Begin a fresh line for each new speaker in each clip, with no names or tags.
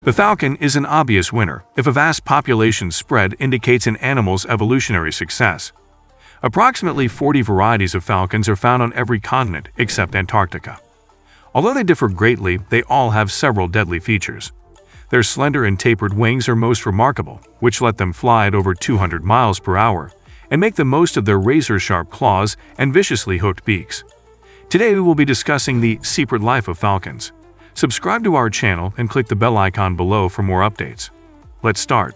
The falcon is an obvious winner if a vast population spread indicates an animal's evolutionary success. Approximately 40 varieties of falcons are found on every continent except Antarctica. Although they differ greatly, they all have several deadly features. Their slender and tapered wings are most remarkable, which let them fly at over 200 miles per hour and make the most of their razor-sharp claws and viciously hooked beaks. Today we will be discussing the Secret Life of Falcons. Subscribe to our channel and click the bell icon below for more updates. Let's start.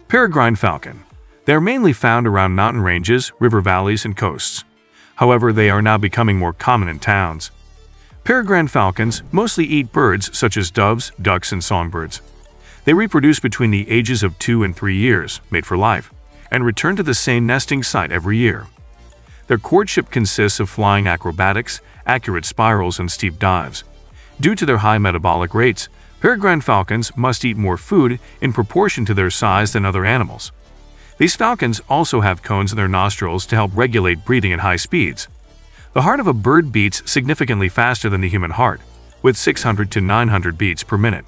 Peregrine falcon. They are mainly found around mountain ranges, river valleys, and coasts. However, they are now becoming more common in towns. Peregrine falcons mostly eat birds such as doves, ducks, and songbirds. They reproduce between the ages of 2 and 3 years, mate for life, and return to the same nesting site every year. Their courtship consists of flying acrobatics, accurate spirals, and steep dives. Due to their high metabolic rates, peregrine falcons must eat more food in proportion to their size than other animals. These falcons also have cones in their nostrils to help regulate breathing at high speeds. The heart of a bird beats significantly faster than the human heart, with 600 to 900 beats per minute.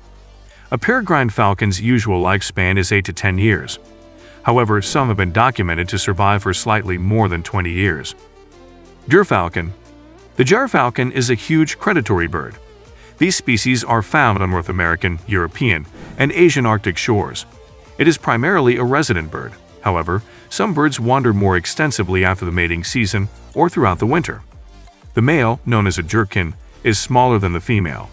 A peregrine falcon's usual lifespan is 8 to 10 years. However, some have been documented to survive for slightly more than 20 years. Gyrfalcon. The gyrfalcon is a huge predatory bird. These species are found on North American, European, and Asian Arctic shores. It is primarily a resident bird. However, some birds wander more extensively after the mating season or throughout the winter. The male, known as a jerkin, is smaller than the female.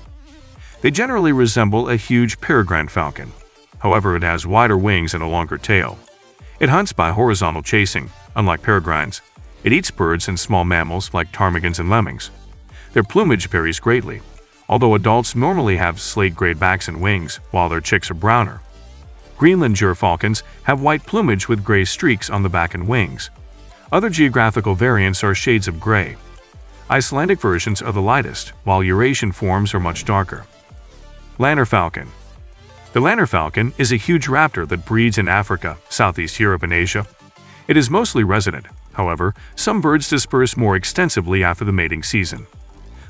They generally resemble a huge peregrine falcon. However, it has wider wings and a longer tail. It hunts by horizontal chasing. Unlike peregrines, it eats birds and small mammals like ptarmigans and lemmings. Their plumage varies greatly, although adults normally have slate-gray backs and wings, while their chicks are browner. Greenland gyrfalcons have white plumage with gray streaks on the back and wings. Other geographical variants are shades of gray. Icelandic versions are the lightest, while Eurasian forms are much darker. Lanner falcon. The lanner falcon is a huge raptor that breeds in Africa, Southeast Europe, and Asia. It is mostly resident. However, some birds disperse more extensively after the mating season.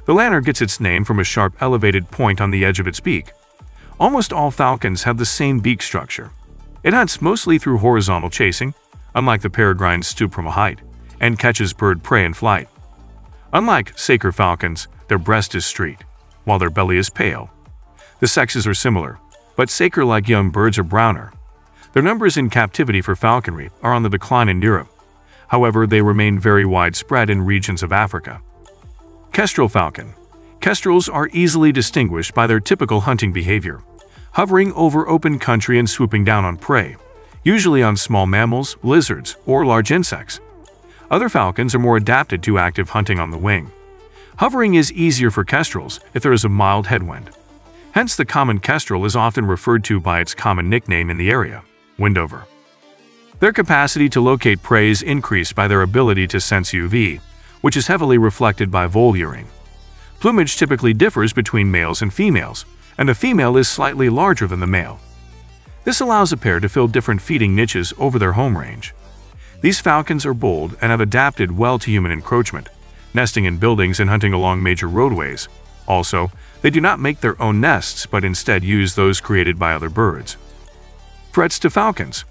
The lanner gets its name from a sharp elevated point on the edge of its beak. Almost all falcons have the same beak structure. It hunts mostly through horizontal chasing, unlike the peregrines stoop from a height, and catches bird prey in flight. Unlike Secret falcons, their breast is streaked, while their belly is pale. The sexes are similar, but Secret-like young birds are browner. Their numbers in captivity for falconry are on the decline in Europe. However, they remain very widespread in regions of Africa. Kestrel falcon. Kestrels are easily distinguished by their typical hunting behavior, hovering over open country and swooping down on prey, usually on small mammals, lizards, or large insects. Other falcons are more adapted to active hunting on the wing. Hovering is easier for kestrels if there is a mild headwind. Hence, the common kestrel is often referred to by its common nickname in the area, windover. Their capacity to locate prey is increased by their ability to sense UV, which is heavily reflected by vole urine. Plumage typically differs between males and females, and the female is slightly larger than the male. This allows a pair to fill different feeding niches over their home range. These falcons are bold and have adapted well to human encroachment, nesting in buildings and hunting along major roadways. Also, they do not make their own nests but instead use those created by other birds. Threats to falcons.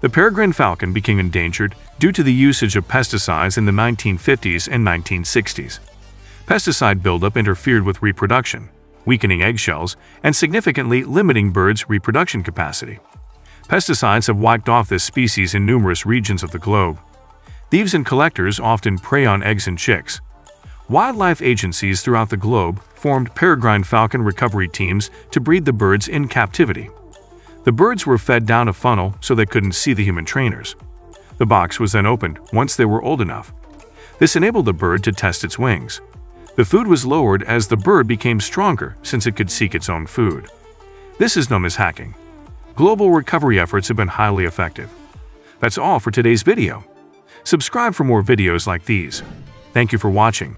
The peregrine falcon became endangered due to the usage of pesticides in the 1950s and 1960s. Pesticide buildup interfered with reproduction, weakening eggshells and significantly limiting birds' reproduction capacity. Pesticides have wiped off this species in numerous regions of the globe. Thieves and collectors often prey on eggs and chicks. Wildlife agencies throughout the globe formed peregrine falcon recovery teams to breed the birds in captivity. The birds were fed down a funnel so they couldn't see the human trainers. The box was then opened once they were old enough. This enabled the bird to test its wings. The food was lowered as the bird became stronger since it could seek its own food. This is known as hacking. Global recovery efforts have been highly effective. That's all for today's video. Subscribe for more videos like these. Thank you for watching.